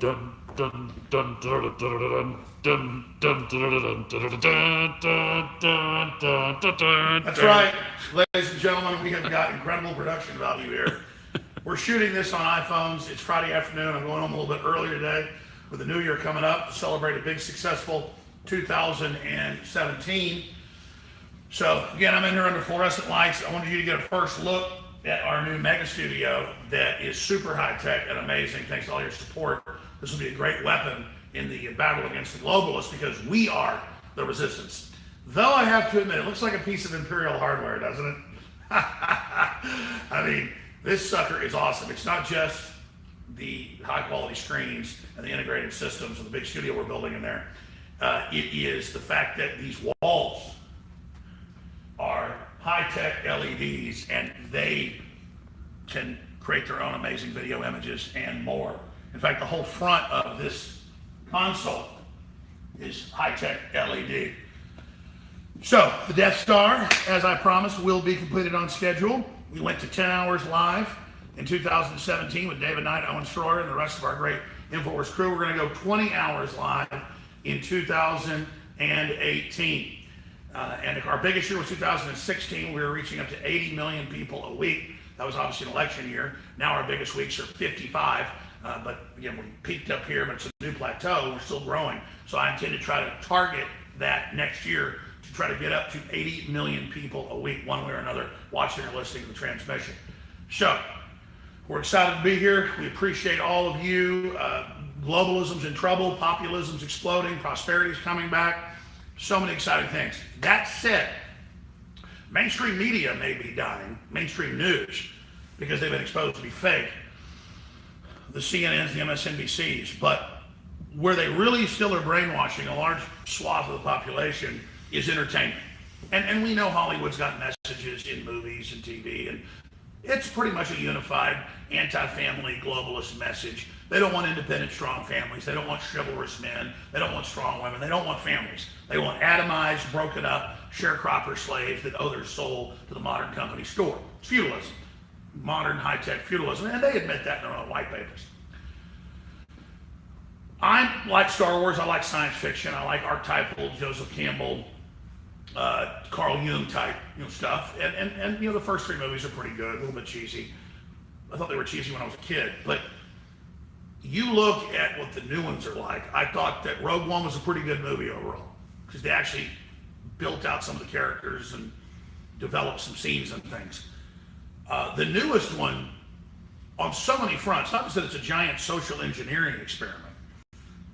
Dun dun dun dun dun dun dun dun dun. That's right, ladies and gentlemen. We have got incredible production value here. We're shooting this on iPhones. It's Friday afternoon. I'm going home a little bit earlier today with the new year coming up to celebrate a big, successful 2017. So again, I'm in here under fluorescent lights. I wanted you to get a first look at our new mega studio that is super high tech and amazing. Thanks to all your support. This will be a great weapon in the battle against the globalists because we are the resistance. Though I have to admit, it looks like a piece of Imperial hardware, doesn't it? I mean, this sucker is awesome. It's not just the high quality screens and the integrated systems and the big studio we're building in there. It is the fact that these walls are high-tech LEDs and they can create their own amazing video images and more. In fact, the whole front of this console is high-tech LED. So the Death Star, as I promised, will be completed on schedule. We went to 10 hours live in 2017 with David Knight, Owen Schroyer, and the rest of our great InfoWars crew. We're going to go 20 hours live in 2018. And our biggest year was 2016. We were reaching up to 80 million people a week. That was obviously an election year. Now our biggest weeks are 55. But again, we peaked up here, but it's a new plateau. We're still growing. So I intend to try to target that next year to try to get up to 80 million people a week, one way or another, watching or listening to the transmission. So we're excited to be here. We appreciate all of you. Globalism's in trouble. Populism's exploding. Prosperity's coming back. So many exciting things. That said, mainstream media may be dying, mainstream news, because they've been exposed to be fake. The CNNs, the MSNBCs, but where they really still are brainwashing a large swath of the population is entertainment. And we know Hollywood's got messages in movies and TV, and it's pretty much a unified anti-family globalist message. They don't want independent, strong families. They don't want chivalrous men. They don't want strong women. They don't want families. They want atomized, broken up, sharecropper slaves that owe their soul to the modern company store. It's feudalism, modern high-tech feudalism, and they admit that in their own white papers. I like Star Wars. I like science fiction. I like archetypal Joseph Campbell, Carl Jung type, stuff. And the first three movies are pretty good, a little bit cheesy. I thought they were cheesy when I was a kid, but you look at what the new ones are like. I thought that Rogue One was a pretty good movie overall because they actually built out some of the characters and developed some scenes and things. The newest one, on so many fronts, not just that it's a giant social engineering experiment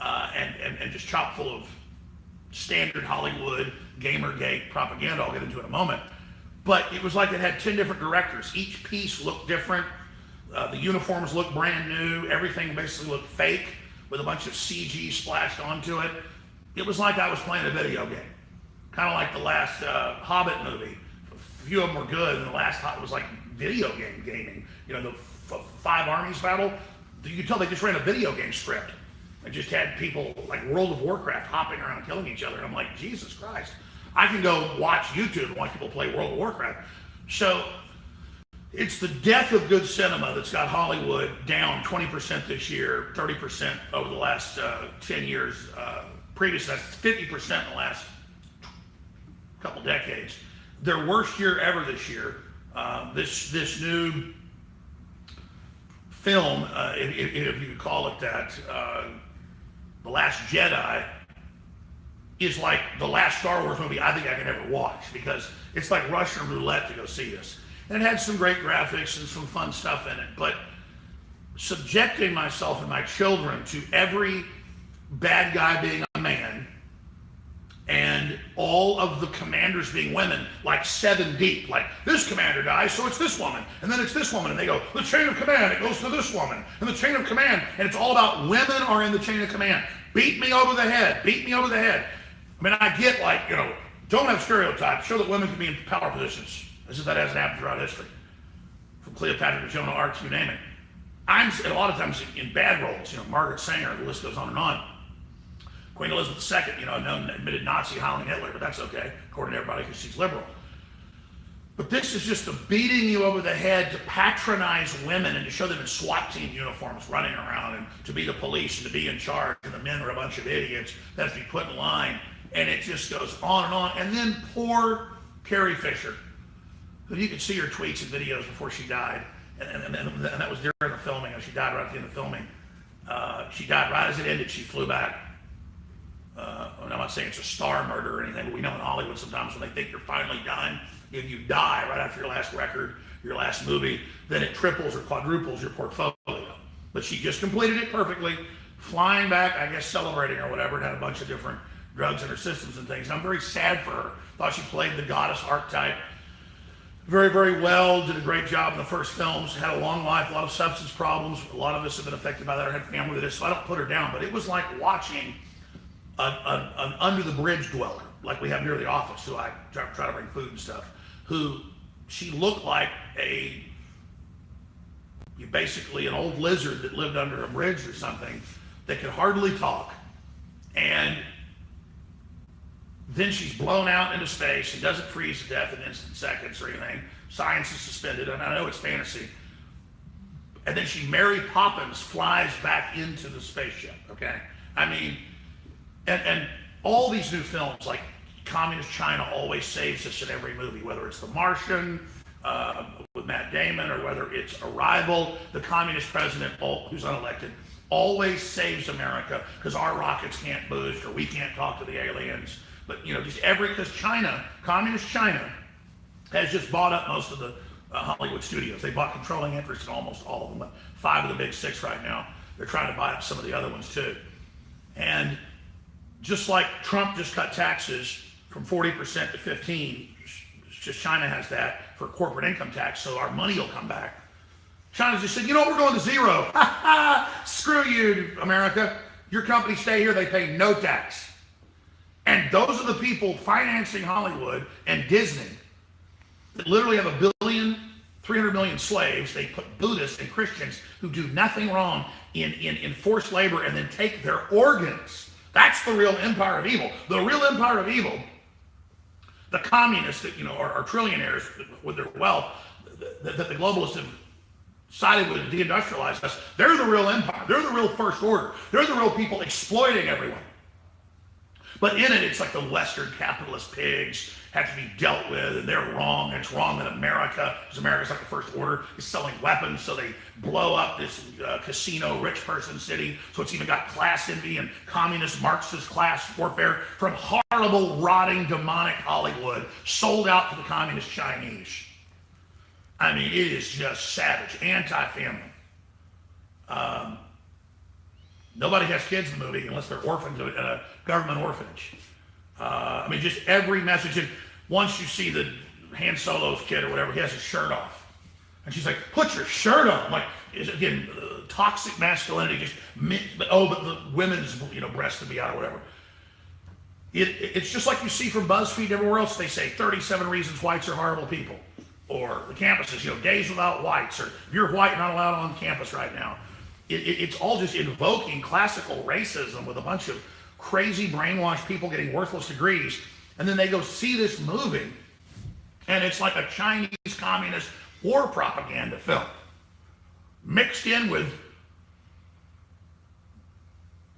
and just chock full of standard Hollywood Gamergate propaganda, I'll get into it in a moment, but it was like it had 10 different directors. Each piece looked different. The uniforms looked brand new. Everything basically looked fake with a bunch of CG splashed onto it. It was like I was playing a video game. Kind of like the last Hobbit movie. A few of them were good, and the last Hobbit was like video game gaming. The five armies battle. You could tell they just ran a video game script. They just had people like World of Warcraft hopping around killing each other. And I'm like, Jesus Christ. I can go watch YouTube and watch people play World of Warcraft. So it's the death of good cinema that's got Hollywood down 20% this year, 30% over the last 10 years. Previous, that's 50% in the last couple decades. Their worst year ever this year. This new film, if you could call it that, The Last Jedi, is like the last Star Wars movie I think I can ever watch because it's like Russian roulette to go see this. And it had some great graphics and some fun stuff in it, but subjecting myself and my children to every bad guy being a man and all of the commanders being women, like 7 deep, like this commander dies, so it's this woman, and then it's this woman, and they go, the chain of command, it goes to this woman, and the chain of command, and it's all about women are in the chain of command. Beat me over the head, beat me over the head. I mean, I get don't have stereotypes, show that women can be in power positions, as if that hasn't happened throughout history. From Cleopatra to Joan of Arc, you name it. I'm a lot of times in bad roles, Margaret Sanger, the list goes on and on. Queen Elizabeth II, known admitted Nazi Howling Hitler, but that's okay, according to everybody, because she's liberal. But this is just the beating you over the head to patronize women and to show them in SWAT team uniforms running around and to be the police and to be in charge, and the men are a bunch of idiots that have to be put in line. And it just goes on and on. And then poor Carrie Fisher, who you could see her tweets and videos before she died. And that was during the filming. She died right at the end of filming. She died right as it ended. She flew back. I'm not saying it's a star murder or anything, but we know in Hollywood sometimes when they think you're finally done, if you die right after your last record, your last movie, then it triples or quadruples your portfolio. But she just completed it perfectly, flying back, I guess celebrating or whatever, and had a bunch of different drugs in her systems and things. And I'm very sad for her. Thought she played the goddess archetype very, very well, did a great job in the first films, had a long life, a lot of substance problems. A lot of us have been affected by that or had family with it, so I don't put her down. But it was like watching an under the bridge dweller, like we have near the office, who I try to bring food and stuff, who she looked like basically an old lizard that lived under a bridge or something that could hardly talk. And then she's blown out into space and doesn't freeze to death in instant seconds or anything. Science is suspended, and I know it's fantasy. And then she, Mary Poppins, flies back into the spaceship, okay? I mean, and all these new films, like Communist China always saves us in every movie, whether it's The Martian with Matt Damon or whether it's Arrival, the communist president, who's unelected, always saves America because our rockets can't boost or we can't talk to the aliens. But, just because communist China has just bought up most of the Hollywood studios. They bought controlling interest in almost all of them, but 5 of the big 6 right now. They're trying to buy up some of the other ones too. And just like Trump just cut taxes from 40% to 15%, just China has that for corporate income tax, so our money will come back. China just said, we're going to zero. Screw you, America. Your companies stay here, they pay no tax. And those are the people financing Hollywood and Disney that literally have 300 million slaves. They put Buddhists and Christians who do nothing wrong in forced labor and then take their organs. That's the real empire of evil. The real empire of evil, the communists that, are trillionaires with their wealth, that the globalists have sided with to deindustrialize us, they're the real empire. They're the real first order. They're the real people exploiting everyone. But in it, it's like the Western capitalist pigs have to be dealt with, and they're wrong, and it's wrong in America, because America's like the first order, is selling weapons, so they blow up this casino rich person city, so it's even got class envy and communist Marxist class warfare from horrible, rotting, demonic Hollywood, sold out to the communist Chinese. I mean, it is just savage, anti-family. Nobody has kids in the movie unless they're orphaned at a government orphanage. Just every message. And once you see the Han Solo's kid or whatever, he has his shirt off. And she's like, put your shirt on. Like, again, toxic masculinity, but the women's, breasts to be out or whatever. It's just like you see from BuzzFeed and everywhere else. They say 37 reasons whites are horrible people. Or the campuses, days without whites. Or if you're white, you're not allowed on campus right now. It's all just invoking classical racism with a bunch of crazy brainwashed people getting worthless degrees. And then they go see this movie, and it's like a Chinese communist war propaganda film mixed in with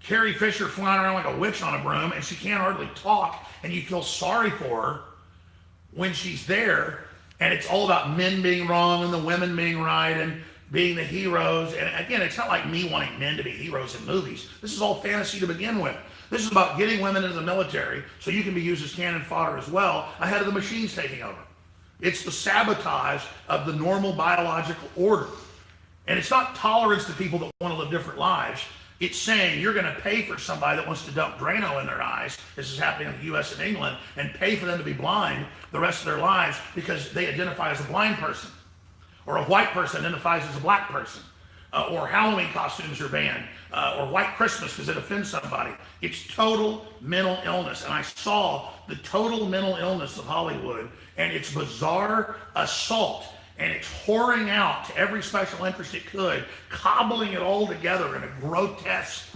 Carrie Fisher flying around like a witch on a broom, and she can't hardly talk, and you feel sorry for her when she's there. And it's all about men being wrong and the women being right and being the heroes. And again, it's not like me wanting men to be heroes in movies. This is all fantasy to begin with. This is about getting women into the military so you can be used as cannon fodder as well, ahead of the machines taking over. It's the sabotage of the normal biological order. And it's not tolerance to people that want to live different lives. It's saying you're going to pay for somebody that wants to dump Drano in their eyes, this is happening in the US and England, and pay for them to be blind the rest of their lives because they identify as a blind person. Or a white person identifies as a black person. Or Halloween costumes are banned. Or White Christmas because it offends somebody. It's total mental illness. And I saw the total mental illness of Hollywood and its bizarre assault. And it's whoring out to every special interest it could, cobbling it all together in a grotesque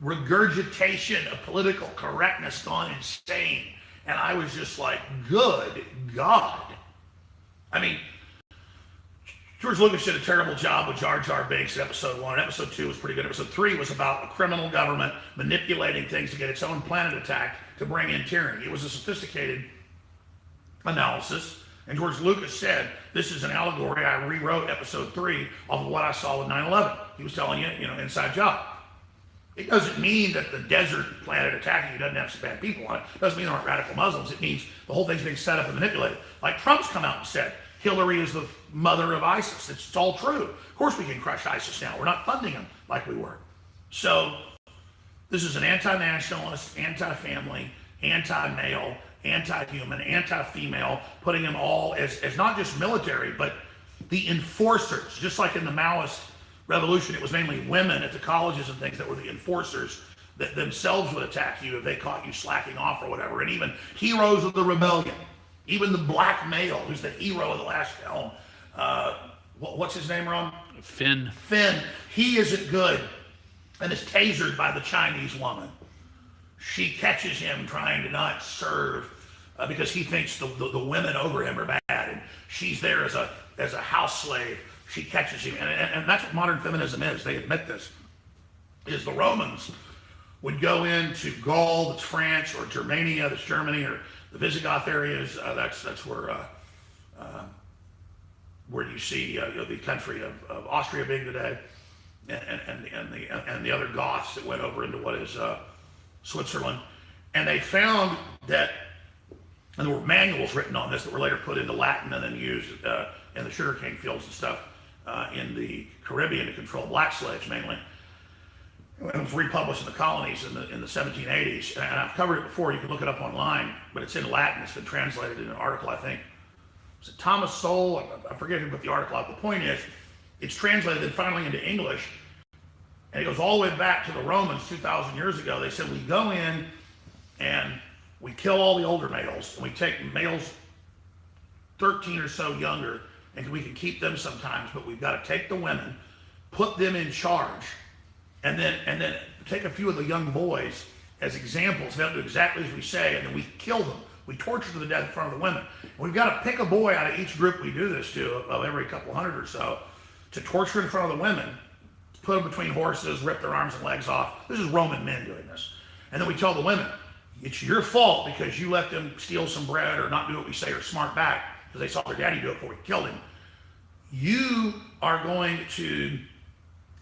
regurgitation of political correctness gone insane. And I was just like, good God. I mean, George Lucas did a terrible job with Jar Jar Binks in episode 1. Episode 2 was pretty good. Episode 3 was about a criminal government manipulating things to get its own planet attacked to bring in tyranny. It was a sophisticated analysis. And George Lucas said, this is an allegory. I rewrote episode 3 off of what I saw with 9/11. He was telling you, inside job. It doesn't mean that the desert planet attacking you doesn't have some bad people on it. It doesn't mean there aren't radical Muslims. It means the whole thing's being set up and manipulated. Like Trump's come out and said, Hillary is the mother of ISIS. It's all true. Of course we can crush ISIS now. We're not funding them like we were. So this is an anti-nationalist, anti-family, anti-male, anti-human, anti-female, putting them all as not just military, but the enforcers. Just like in the Maoist revolution, it was mainly women at the colleges and things that were the enforcers that themselves would attack you if they caught you slacking off or whatever. And even heroes of the rebellion, even the black male, who's the hero of the last film, what's his name, Ron? Finn. Finn. He isn't good and is tasered by the Chinese woman. She catches him trying to not serve because he thinks the women over him are bad, and she's there as a house slave. She catches him, and that's what modern feminism is. They admit this. Is the Romans would go into Gaul, that's France, or Germania, that's Germany, or the Visigoth areas. That's where you see the country of Austria being today, and the other Goths that went over into what is Switzerland. And they found that, and there were manuals written on this that were later put into Latin and then used in the sugarcane fields and stuff in the Caribbean to control black slaves mainly. It was republished in the colonies in the 1780s, and I've covered it before. You can look it up online, but it's in Latin. It's been translated in an article, I think. Was it Thomas Sowell? I forget who put the article out. The point is, it's translated then finally into English, and it goes all the way back to the Romans 2,000 years ago. They said, we go in and we kill all the older males, and we take males 13 or so younger, and we can keep them sometimes, but we've got to take the women, put them in charge, and then take a few of the young boys as examples. They don't do exactly as we say, and then we kill them. We torture to the death in front of the women. We've got to pick a boy out of each group we do this to, of every couple hundred or so, to torture in front of the women, put them between horses, rip their arms and legs off. This is Roman men doing this. And then we tell the women, it's your fault because you let them steal some bread or not do what we say or smart back because they saw their daddy do it before we killed him. You are going to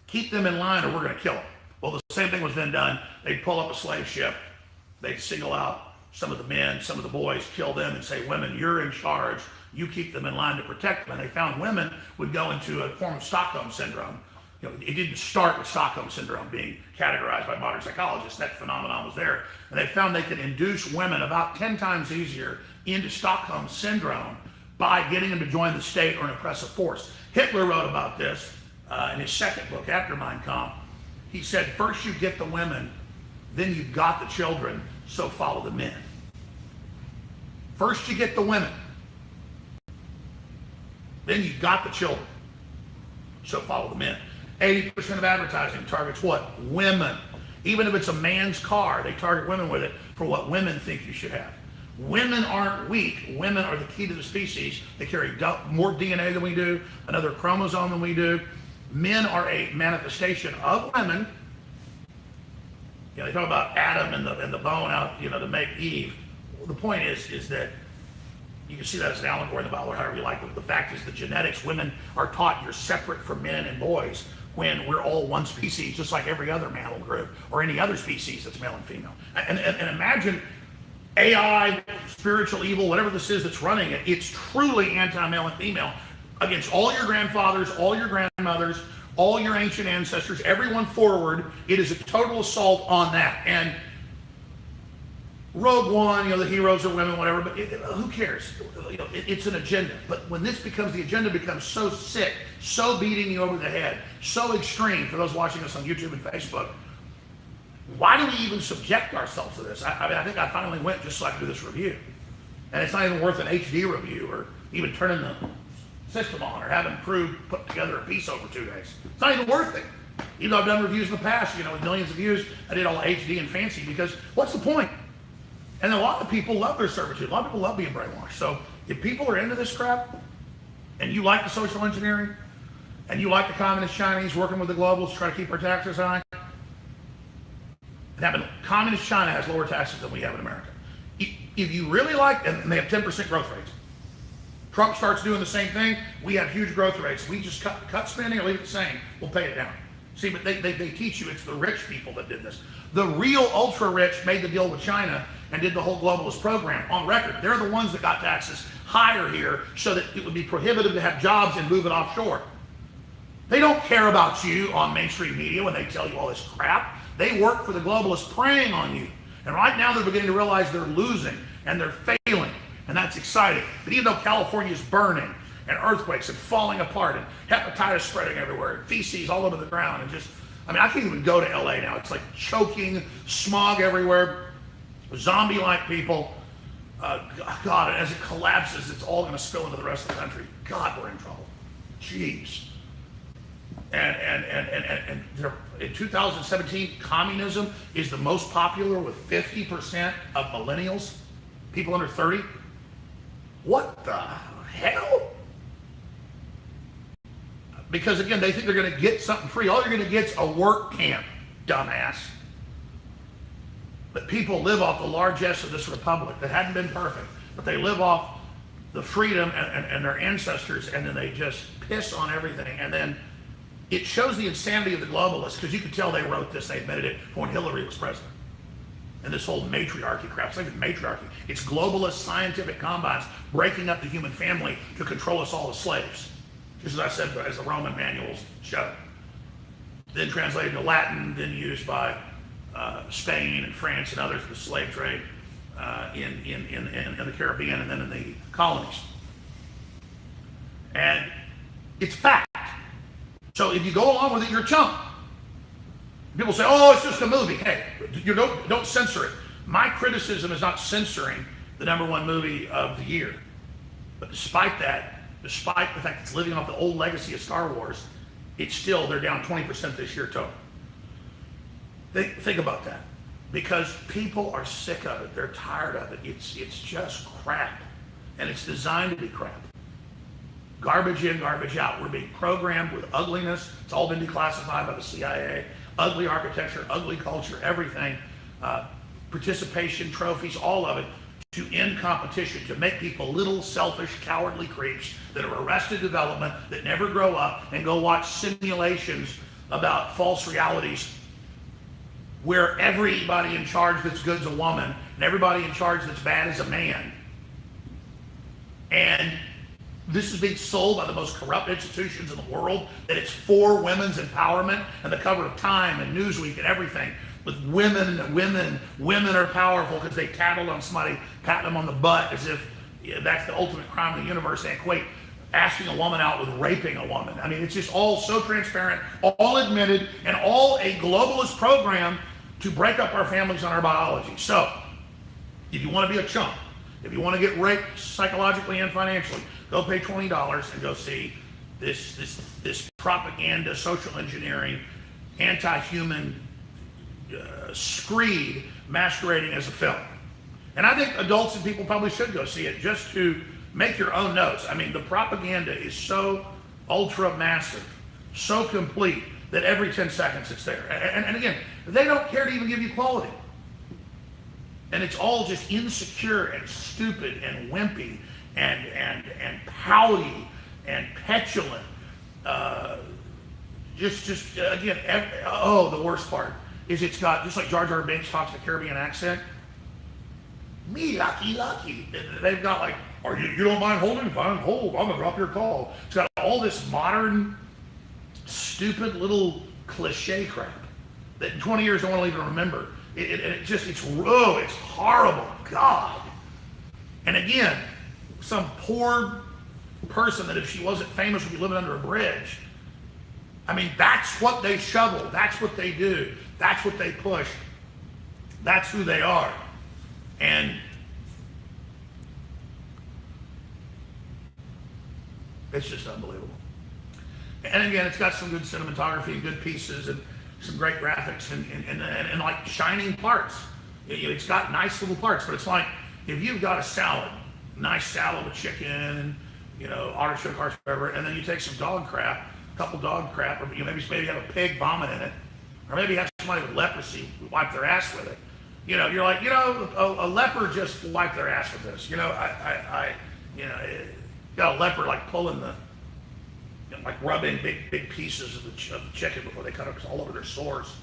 keep them in line or we're going to kill them. Well, the same thing was then done. They'd pull up a slave ship. They'd single out some of the men, some of the boys, kill them and say, women, you're in charge. You keep them in line to protect them. And they found women would go into a form of Stockholm syndrome. It didn't start with Stockholm syndrome being categorized by modern psychologists. That phenomenon was there. And they found they could induce women about 10 times easier into Stockholm syndrome by getting them to join the state or an oppressive force. Hitler wrote about this in his second book, after Mein Kampf. He said, first you get the women, then you've got the children, so follow the men. First you get the women, then you've got the children, so follow the men. 80% of advertising targets what? Women. Even if it's a man's car, they target women with it for what women think you should have. Women aren't weak. Women are the key to the species. They carry more DNA than we do, another chromosome than we do. Men are a manifestation of women. They talk about Adam and the bone out, to make Eve. Well, the point is that you can see that as an allegory in the Bible or however you like. But the fact is the genetics, women are taught you're separate from men and boys when we're all one species, just like every other mammal group or any other species that's male and female. And imagine AI, spiritual evil, whatever this is that's running it, it's truly anti-male and female against all your grandfathers, all your grandmothers, all your ancient ancestors, everyone forward. It is a total assault on that. And Rogue One, the heroes are women, whatever, but who cares? It's an agenda. But when the agenda becomes so sick, so beating you over the head, so extreme, for those watching us on YouTube and Facebook, why do we even subject ourselves to this? I think I finally went just so I could do this review. And it's not even worth an HD review or even turning the system on or having crew put together a piece over 2 days. It's not even worth it. Even though I've done reviews in the past, with millions of views, I did all HD and fancy because what's the point? And a lot of people love their servitude. A lot of people love being brainwashed. So if people are into this crap, and you like the social engineering, and you like the communist Chinese working with the globals to try to keep our taxes high, communist China has lower taxes than we have in America. If you really like, and they have 10% growth rates. Trump starts doing the same thing, we have huge growth rates. We just cut spending or leave it the same, we'll pay it down. See, but they teach you it's the rich people that did this. The real ultra rich made the deal with China and did the whole globalist program. On record, they're the ones that got taxes higher here so that it would be prohibitive to have jobs and move it offshore. They don't care about you on mainstream media when they tell you all this crap. They work for the globalists preying on you. And right now they're beginning to realize they're losing and they're failing. And that's exciting. But even though California is burning and earthquakes and falling apart and hepatitis spreading everywhere and feces all over the ground and just, I mean, I can't even go to LA now. It's like choking, smog everywhere, zombie-like people. God, and as it collapses, it's all going to spill into the rest of the country. God, we're in trouble. Jeez. And in 2017, communism is the most popular with 50% of millennials, people under 30. What the hell? Because again, they think they're going to get something free. All you're going to get is a work camp, dumbass. But people live off the largesse of this republic that hadn't been perfect, but they live off the freedom and their ancestors, and then they just piss on everything. And then it shows the insanity of the globalists, because you could tell they wrote this, they admitted it, when Hillary was president. And this whole matriarchy crap, it's not even matriarchy. It's globalist scientific combines breaking up the human family to control us all as slaves. Just as I said, as the Roman manuals show. Then translated into Latin, then used by Spain and France and others for the slave trade in the Caribbean and then in the colonies. And it's fact. So if you go along with it, you're a chump. People say, oh, it's just a movie. Hey, you don't censor it. My criticism is not censoring the #1 movie of the year. But despite that, despite the fact it's living off the old legacy of Star Wars, they're down 20% this year total. Think about that. Because people are sick of it. They're tired of it. It's just crap. And it's designed to be crap. Garbage in, garbage out. We're being programmed with ugliness. It's all been declassified by the CIA. Ugly architecture, ugly culture, everything. Participation, trophies, all of it, to end competition, to make people little selfish, cowardly creeps that are arrested development, that never grow up and go watch simulations about false realities where everybody in charge that's good's a woman and everybody in charge that's bad is a man. And this is being sold by the most corrupt institutions in the world, that it's for women's empowerment, and the cover of Time and Newsweek and everything with women are powerful because they tattled on somebody, patting them on the butt as if that's the ultimate crime in the universe. They equate asking a woman out with raping a woman. I mean, it's just all so transparent, all admitted, and all a globalist program to break up our families and our biology. So, if you want to be a chump, if you want to get raped psychologically and financially, go pay $20 and go see this propaganda, social engineering, anti-human screed masquerading as a film. And I think adults and people probably should go see it just to make your own notes. I mean, the propaganda is so ultra massive, so complete, that every 10 seconds it's there. And again, they don't care to even give you quality. And it's all just insecure and stupid and wimpy and pouty and petulant. The worst part is it's got, just like Jar Jar Binks talks a Caribbean accent, me lucky. They've got like, you don't mind holding? Fine, hold, I'm gonna drop your call. It's got all this modern, stupid little cliche crap that in 20 years no one will even remember. It's horrible, God. And again, some poor person that if she wasn't famous would be living under a bridge. I mean, that's what they shovel, that's what they do, that's what they push, that's who they are. And it's just unbelievable. And again, it's got some good cinematography and good pieces and some great graphics and like shining parts. It's got nice little parts, but it's like if you've got a salad, nice salad with chicken and artichoke hearts, whatever, and then you take some dog crap, a couple dog crap, or maybe have a pig vomit in it, or maybe have somebody with leprosy wipe their ass with it. You're like, a leper just wiped their ass with this. Got a leper like pulling like rubbing big pieces of the chicken before they cut it all over their sores,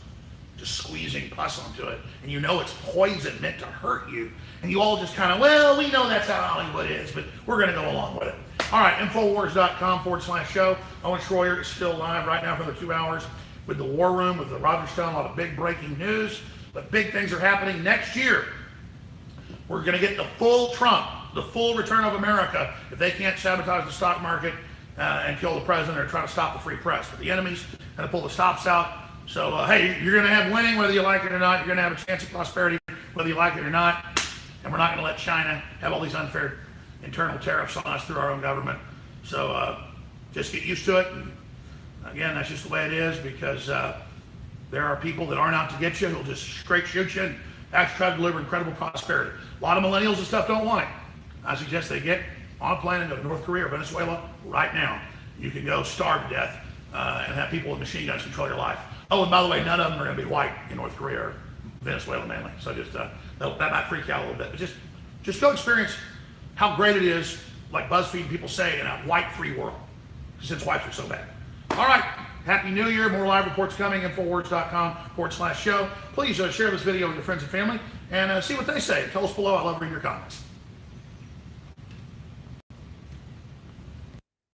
just squeezing pus onto it, and it's poison meant to hurt you, and you all just kind of, well, we know that's how Hollywood is, but we're going to go along with it. All right, Infowars.com/show. Owen Schroyer is still live right now for the 2 hours with the War Room, with the Roger Stone, a lot of big breaking news, but big things are happening next year. We're going to get the full Trump, the full return of America, if they can't sabotage the stock market and kill the president or try to stop the free press. But the enemy's going to pull the stops out. So, hey, you're going to have winning whether you like it or not. You're going to have a chance of prosperity whether you like it or not. And we're not going to let China have all these unfair internal tariffs on us through our own government. So just get used to it. And again, that's just the way it is, because there are people that aren't out to get you, who'll just straight shoot you and actually try to deliver incredible prosperity. A lot of millennials and stuff don't want it. I suggest they get on a plane and go to North Korea or Venezuela right now. You can go starve to death and have people with machine guns control your life. Oh, and by the way, none of them are going to be white in North Korea or Venezuela mainly. So just that might freak you out a little bit. But just go experience how great it is, like BuzzFeed and people say, in a white-free world, since whites are so bad. All right. Happy New Year. More live reports coming. Infowars.com/show. Please share this video with your friends and family and see what they say. Tell us below. I love reading your comments.